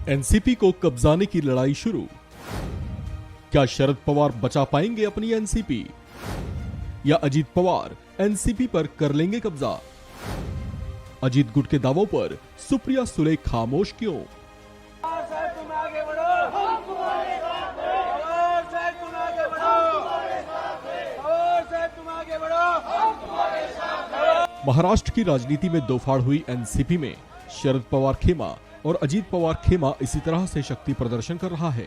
NCP को कब्जाने की लड़ाई शुरू। क्या शरद पवार बचा पाएंगे अपनी एनसीपी या अजीत पवार एनसीपी पर कर लेंगे कब्जा? अजीत गुट के दावों पर सुप्रिया सुले खामोश क्यों? महाराष्ट्र की राजनीति में दोफाड़ हुई एनसीपी में शरद पवार खेमा और अजीत पवार खेमा इसी तरह से शक्ति प्रदर्शन कर रहा है।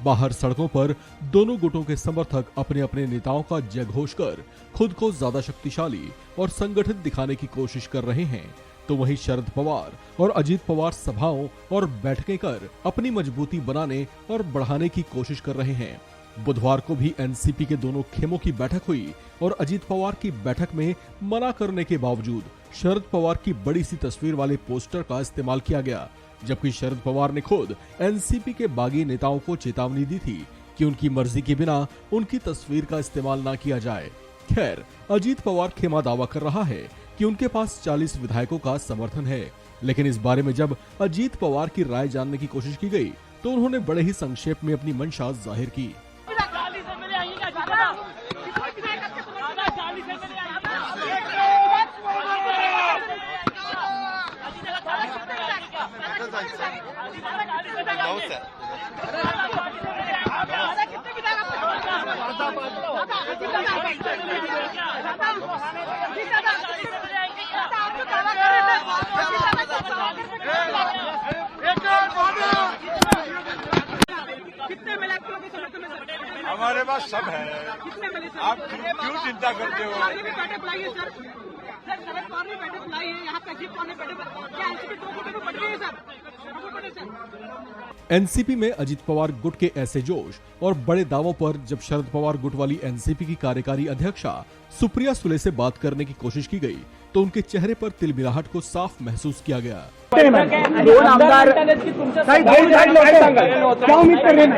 बाहर सड़कों पर दोनों गुटों के समर्थक अपने अपने नेताओं का जयघोष कर खुद को ज्यादा शक्तिशाली और संगठित दिखाने की कोशिश कर रहे हैं, तो वहीं शरद पवार और अजीत पवार सभाओं और बैठकें कर अपनी मजबूती बनाने और बढ़ाने की कोशिश कर रहे हैं। बुधवार को भी एनसीपी के दोनों खेमों की बैठक हुई और अजीत पवार की बैठक में मना करने के बावजूद शरद पवार की बड़ी सी तस्वीर वाले पोस्टर का इस्तेमाल किया गया, जबकि शरद पवार ने खुद एनसीपी के बागी नेताओं को चेतावनी दी थी कि उनकी मर्जी के बिना उनकी तस्वीर का इस्तेमाल न किया जाए। खैर, अजीत पवार खेमा दावा कर रहा है कि उनके पास 40 विधायकों का समर्थन है, लेकिन इस बारे में जब अजीत पवार की राय जानने की कोशिश की गई तो उन्होंने बड़े ही संक्षेप में अपनी मंशा जाहिर की। हमारे पास सब है, आप क्यों चिंता करते हो? एनसीपी में अजीत पवार गुट के ऐसे जोश और बड़े दावों पर जब शरद पवार गुट वाली एनसीपी की कार्यकारी अध्यक्षा सुप्रिया सुले से बात करने की कोशिश की गई तो उनके चेहरे पर तिलमिलाहट को साफ महसूस किया गया। दोन आमदार क्या उम्मीद कर रहे हैं?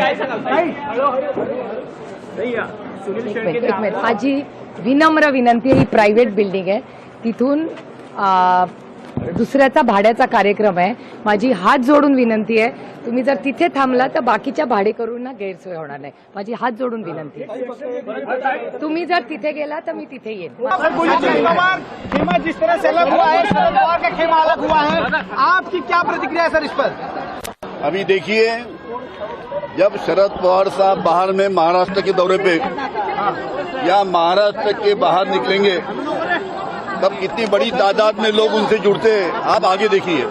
माझी विनम्र विनंती आहे, ही प्रायव्हेट बिल्डिंग आहे, तिथून दुसऱ्याचा भाड्याचा कार्यक्रम आहे। माझी हात जोडून विनंती आहे, तुम्ही जर तिथे थांबला तर बाकीच्या भाडेकरूंना गैरसोय होणार नाही। माझी हात जोडून विनंती आहे, तुम्ही जर तिथे गेला तर मी तिथे येईन। खेमा जिस तरह से अलग हुआ है, शरद पवार का खेमा अलग हुआ है, आपकी क्या प्रतिक्रिया है सर इस पर? अभी देखिए, जब शरद पवार साहब बाहर में महाराष्ट्र के दौरे पे या महाराष्ट्र के बाहर निकलेंगे तब कितनी बड़ी तादाद में लोग उनसे जुड़ते हैं, आप आगे देखिए।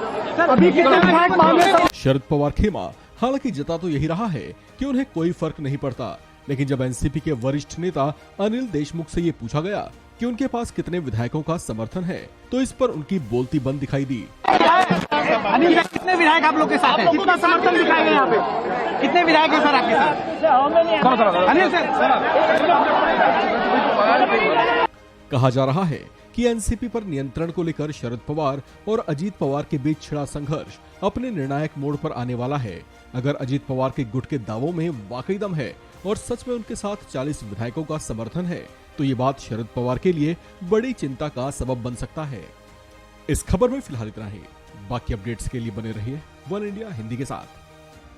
शरद पवार खेमा हालांकि जता तो यही रहा है कि उन्हें कोई फर्क नहीं पड़ता, लेकिन जब एनसीपी के वरिष्ठ नेता अनिल देशमुख से ये पूछा गया कि उनके पास कितने विधायकों का समर्थन है तो इस पर उनकी बोलती बंद दिखाई दी। अनिल, कितने विधायक आप लोग के साथ हैं? कितना समर्थन दिखाएगा यहाँ पे? कितने विधायक हैं सर आपके साथ? अनिल सर, कहा जा रहा है कि एनसीपी पर नियंत्रण को लेकर शरद पवार और अजीत पवार के बीच छिड़ा संघर्ष अपने निर्णायक मोड़ पर आने वाला है। अगर अजीत पवार के गुट के दावों में वाकई दम है और सच में उनके साथ 40 विधायकों का समर्थन है तो ये बात शरद पवार के लिए बड़ी चिंता का सबब बन सकता है। इस खबर में फिलहाल इतना ही। बाकी अपडेट्स के लिए बने रहिए वन इंडिया हिंदी के साथ।